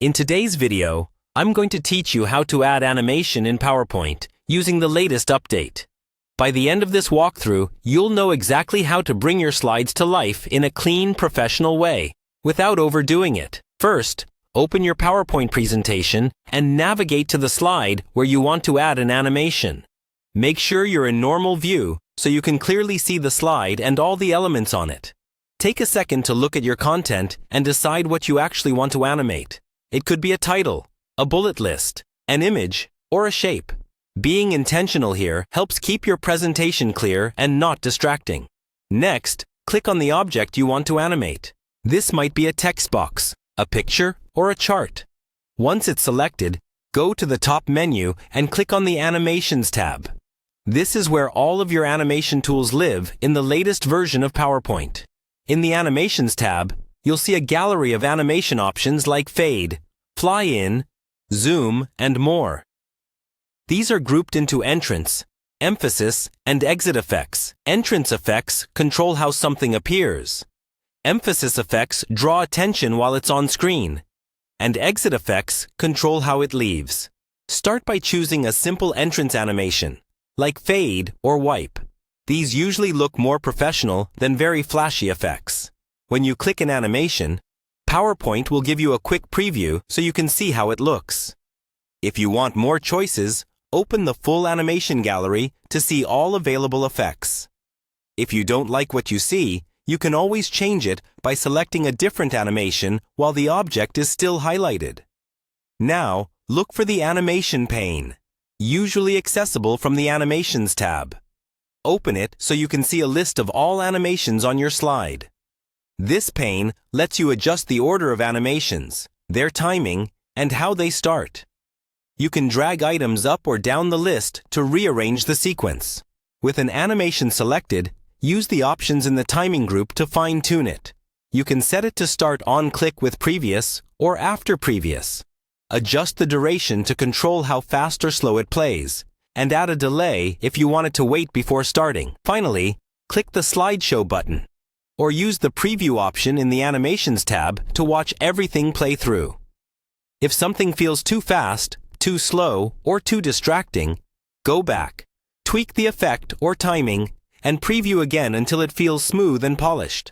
In today's video, I'm going to teach you how to add animation in PowerPoint using the latest update. By the end of this walkthrough, you'll know exactly how to bring your slides to life in a clean, professional way, without overdoing it. First, open your PowerPoint presentation and navigate to the slide where you want to add an animation. Make sure you're in normal view so you can clearly see the slide and all the elements on it. Take a second to look at your content and decide what you actually want to animate. It could be a title, a bullet list, an image, or a shape. Being intentional here helps keep your presentation clear and not distracting. Next, click on the object you want to animate. This might be a text box, a picture, or a chart. Once it's selected, go to the top menu and click on the Animations tab. This is where all of your animation tools live in the latest version of PowerPoint. In the Animations tab, you'll see a gallery of animation options like fade, fly in, zoom, and more. These are grouped into entrance, emphasis, and exit effects. Entrance effects control how something appears. Emphasis effects draw attention while it's on screen. And exit effects control how it leaves. Start by choosing a simple entrance animation, like fade or wipe. These usually look more professional than very flashy effects. When you click an animation, PowerPoint will give you a quick preview so you can see how it looks. If you want more choices, open the full animation gallery to see all available effects. If you don't like what you see, you can always change it by selecting a different animation while the object is still highlighted. Now, look for the Animation Pane, usually accessible from the Animations tab. Open it so you can see a list of all animations on your slide. This pane lets you adjust the order of animations, their timing, and how they start. You can drag items up or down the list to rearrange the sequence. With an animation selected, use the options in the timing group to fine-tune it. You can set it to start on click with previous or after previous. Adjust the duration to control how fast or slow it plays, and add a delay if you want it to wait before starting. Finally, click the slideshow button, or use the preview option in the Animations tab to watch everything play through. If something feels too fast, too slow, or too distracting, go back, tweak the effect or timing, and preview again until it feels smooth and polished.